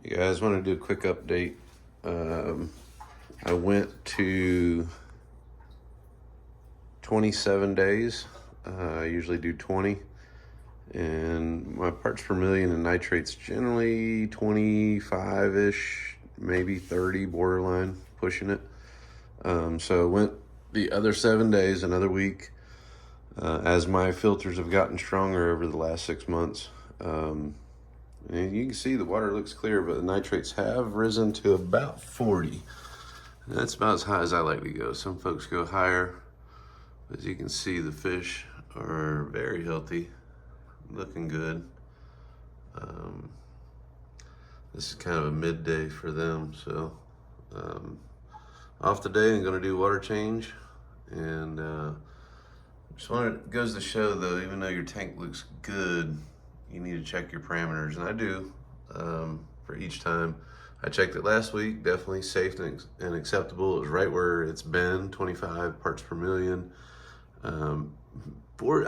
Hey guys, want to do a quick update. I went to 27 days. I usually do 20, and my parts per million in nitrates generally 25-ish, maybe 30, borderline pushing it. So I went the other 7 days, another week, as my filters have gotten stronger over the last 6 months. And you can see the water looks clear, but the nitrates have risen to about 40. And that's about as high as I like to go. Some folks go higher. As you can see, the fish are very healthy, looking good. This is kind of a midday for them. So off today, I'm gonna do water change. And just wanted, goes to show though, even though your tank looks good, you need to check your parameters, and I do for each time. I checked it last week, definitely safe and acceptable. It was right where it's been, 25 parts per million. I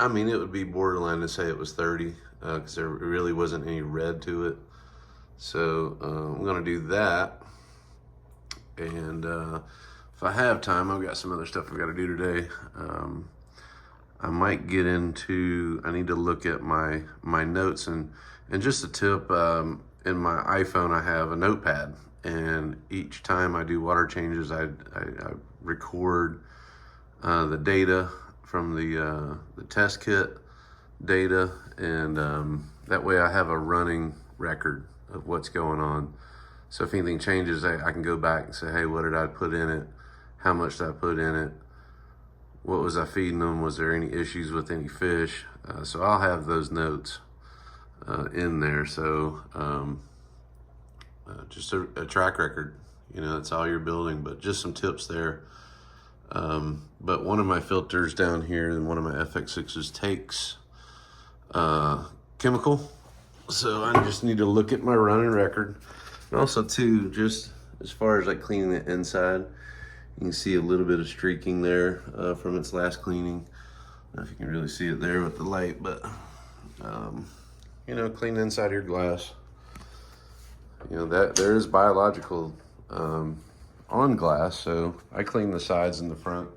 mean, it would be borderline to say it was 30 because there really wasn't any red to it. So I'm gonna do that. And if I have time, I've got some other stuff I've got to do today. I might get into, I need to look at my notes, and just a tip, in my iPhone I have a notepad, and each time I do water changes I record the data from the test kit data, and that way I have a running record of what's going on. So if anything changes, I can go back and say, hey, what did I put in it? How much did I put in it? What was I feeding them? Was there any issues with any fish? So I'll have those notes in there. So just a track record, you know, that's all you're building, but just some tips there. But one of my filters down here and one of my FX6s takes chemical. So I just need to look at my running record. And also too, just as far as like cleaning the inside, you can see a little bit of streaking there from its last cleaning. I don't know if you can really see it there with the light, but you know, clean the inside of your glass. You know, that there is biological on glass, so I clean the sides and the front.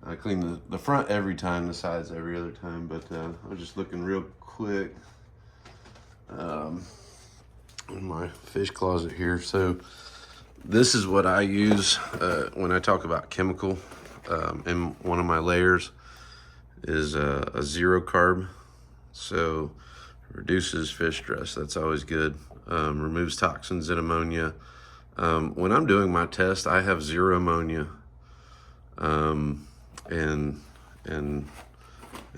I clean the front every time, the sides every other time, but I'm just looking real quick in my fish closet here. So this is what I use when I talk about chemical. In one of my layers is a 0 carb. So reduces fish stress. That's always good. Removes toxins and ammonia. When I'm doing my test, I have 0 ammonia and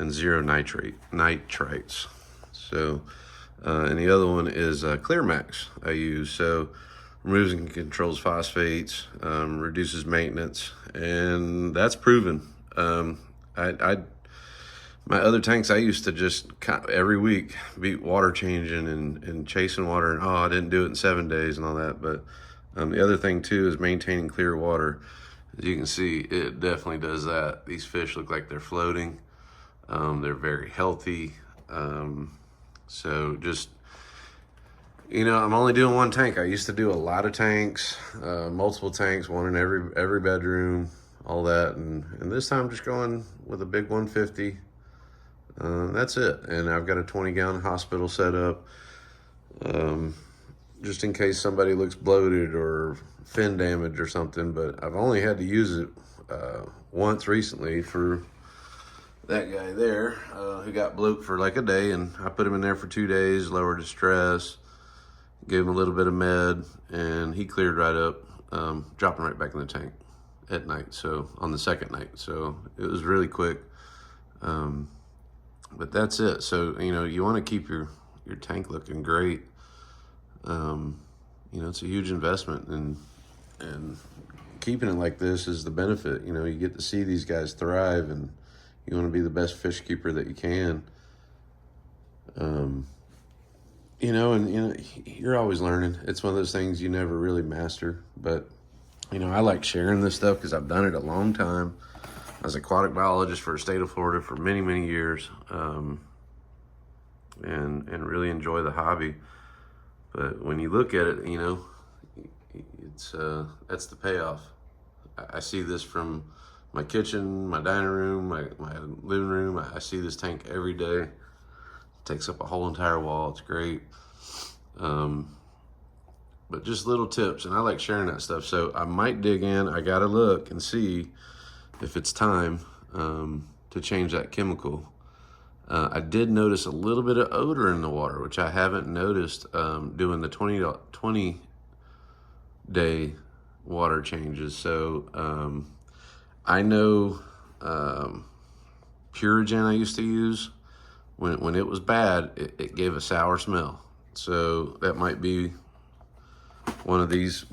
0 nitrates. So and the other one is Clear Max I use. So removes and controls phosphates, reduces maintenance, and that's proven. My other tanks, I used to just every week be water changing and chasing water, and I didn't do it in 7 days and all that. But the other thing too is maintaining clear water. As you can see, it definitely does that. These fish look like they're floating. They're very healthy. So just, you know, I'm only doing one tank. I used to do a lot of tanks, multiple tanks, one in every bedroom, all that. And this time I'm just going with a big 150. That's it. And I've got a 20-gallon hospital set up, just in case somebody looks bloated or fin damage or something. But I've only had to use it once recently for that guy there who got bloat for like a day, and I put him in there for 2 days, lowered his stress, gave him a little bit of med, and he cleared right up, dropping right back in the tank at night. So on the second night, so it was really quick. But that's it. So, you know, you want to keep your tank looking great. You know, it's a huge investment, and keeping it like this is the benefit. You know, you get to see these guys thrive, and you want to be the best fish keeper that you can. You know, and you know, you're always learning. It's one of those things you never really master. But, you know, I like sharing this stuff because I've done it a long time. I was an aquatic biologist for the state of Florida for many, many years, and really enjoy the hobby. But when you look at it, you know, it's that's the payoff. I see this from my kitchen, my dining room, my living room. I see this tank every day. It takes up a whole entire wall. It's great. But just little tips, and I like sharing that stuff. So I might dig in. I gotta look and see if it's time to change that chemical. I did notice a little bit of odor in the water, which I haven't noticed doing the 20-day water changes. So I know Purigen I used to use, when it was bad, it gave a sour smell. So that might be one of these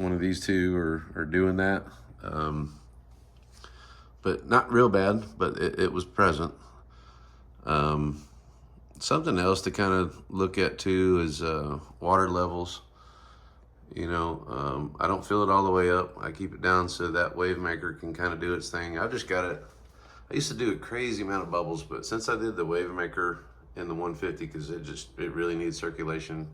two are doing that. But not real bad, but it was present. Something else to kind of look at too is water levels. You know, I don't fill it all the way up. I keep it down so that wave maker can kind of do its thing. I've just got it. I used to do a crazy amount of bubbles, but since I did the wave maker in the 150, because it really needs circulation,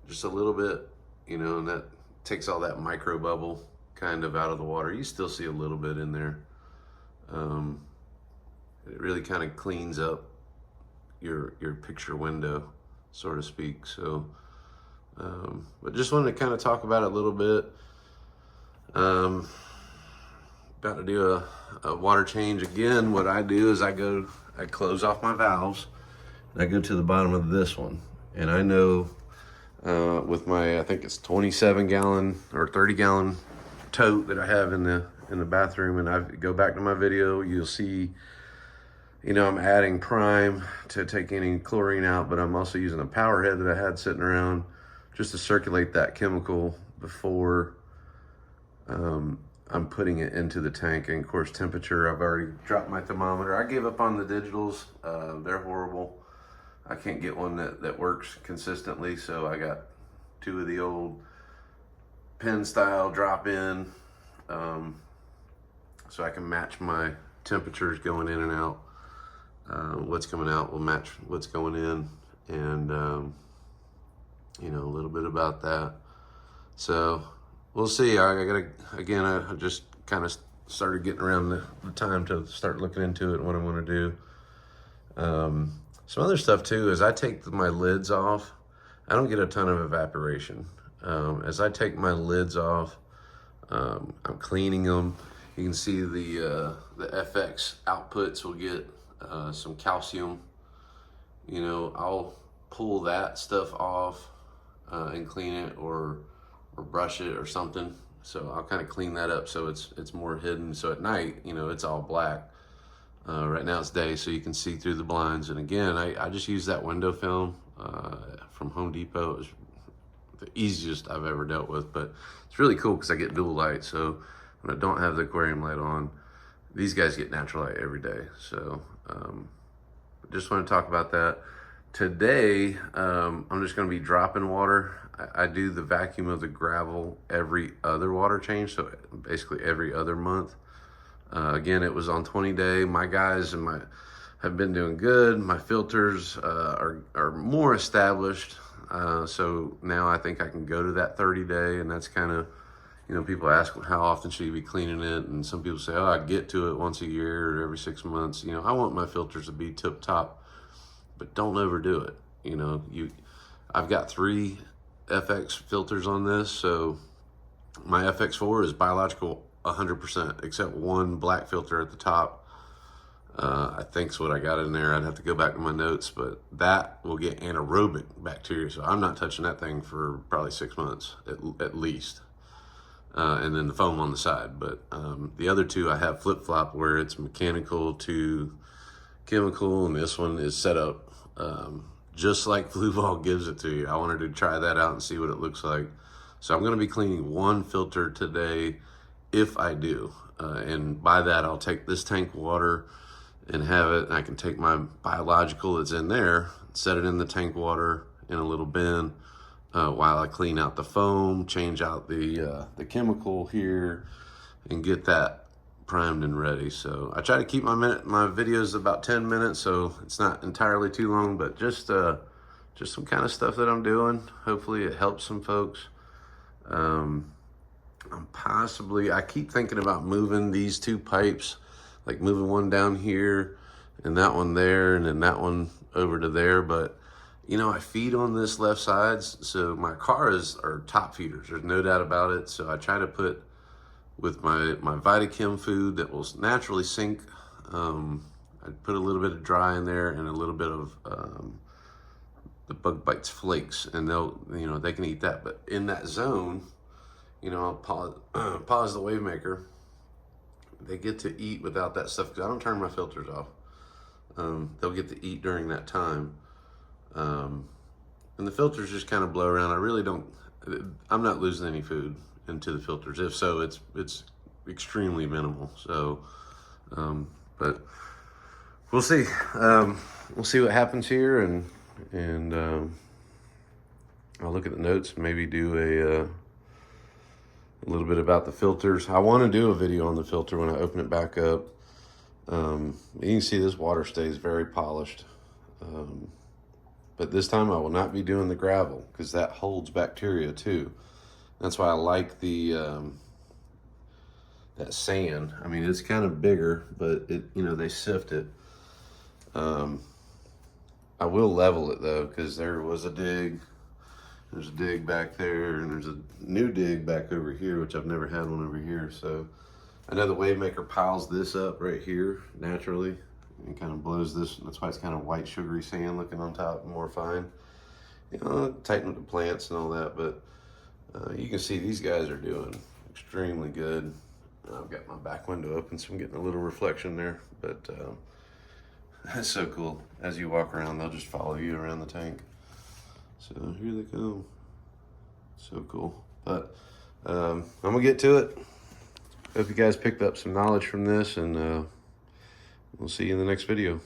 just a little bit, you know, and that takes all that micro bubble kind of out of the water. You still see a little bit in there. It really kind of cleans up your picture window, so to speak. So, but just wanted to kind of talk about it a little bit. About to do a water change again. What I do is I close off my valves, and I go to the bottom of this one, and I know with my, I think it's 27-gallon or 30-gallon tote that I have in the bathroom, and I go back to my video, you'll see, you know, I'm adding prime to take any chlorine out, but I'm also using a power head that I had sitting around just to circulate that chemical before I'm putting it into the tank. And of course, temperature, I've already dropped my thermometer. I gave up on the digitals. They're horrible. I can't get one that works consistently, so I got two of the old pen style drop in, so I can match my temperatures going in and out. What's coming out will match what's going in, and you know, a little bit about that. So we'll see. I just kind of started getting around the time to start looking into it and what I want to do. Some other stuff too is I take my lids off. I don't get a ton of evaporation. As I take my lids off, I'm cleaning them. You can see the FX outputs will get some calcium. You know, I'll pull that stuff off and clean it, or brush it or something. So I'll kind of clean that up so it's more hidden. So at night, you know, it's all black. Right now it's day, so you can see through the blinds. And again, I just use that window film from Home Depot. It was the easiest I've ever dealt with, but it's really cool because I get dual light. So when I don't have the aquarium light on, these guys get natural light every day. So just want to talk about that. Today, I'm just going to be dropping water. I do the vacuum of the gravel every other water change, so basically every other month. Again, it was on 20-day. My guys have been doing good. My filters are more established, so now I think I can go to that 30-day, and that's kind of, you know, people ask how often should you be cleaning it, and some people say, oh, I get to it once a year or every 6 months. You know, I want my filters to be tip top, but don't overdo it. You know, I've got 3 FX filters on this, so my FX4 is biological 100%, except one black filter at the top. I think's what I got in there. I'd have to go back to my notes, but that will get anaerobic bacteria, so I'm not touching that thing for probably 6 months at least. And then the foam on the side. But the other 2 I have flip-flop, where it's mechanical to chemical, and this one is set up just like Fluval gives it to you. I wanted to try that out and see what it looks like. So I'm going to be cleaning 1 filter today, if I do. And by that, I'll take this tank water and have it, and I can take my biological that's in there, set it in the tank water in a little bin, while I clean out the foam, change out the chemical here, and get that primed and ready. So I try to keep my videos about 10 minutes, so it's not entirely too long, but just just some kind of stuff that I'm doing. Hopefully it helps some folks. I keep thinking about moving these two pipes, like moving one down here and that one there and then that one over to there. But you know, I feed on this left side, so my cars are top feeders. There's no doubt about it. So I try to put with my Vitachem food that will naturally sink. I put a little bit of dry in there and a little bit of the Bug Bites flakes, and they can eat that. But in that zone, you know, I'll pause the wave maker. They get to eat without that stuff because I don't turn my filters off. They'll get to eat during that time. And the filters just kind of blow around. I'm not losing any food into the filters. If so, it's extremely minimal. So, but we'll see. We'll see what happens here, and I'll look at the notes, maybe do a little bit about the filters. I want to do a video on the filter when I open it back up. You can see this water stays very polished. But this time I will not be doing the gravel because that holds bacteria too. That's why I like the that sand. I mean, it's kind of bigger, but they sift it. I will level it though, because there was a dig. There's a dig back there, and there's a new dig back over here, which I've never had one over here. So I know the wave maker piles this up right here naturally and kind of blows this. That's why it's kind of white sugary sand looking on top, more fine. Tighten up the plants and all that, but you can see these guys are doing extremely good. I've got my back window open, so I'm getting a little reflection there, but that's so cool. As you walk around, they'll just follow you around the tank. So here they go. So cool. But I'm gonna get to it. Hope you guys picked up some knowledge from this, and we'll see you in the next video.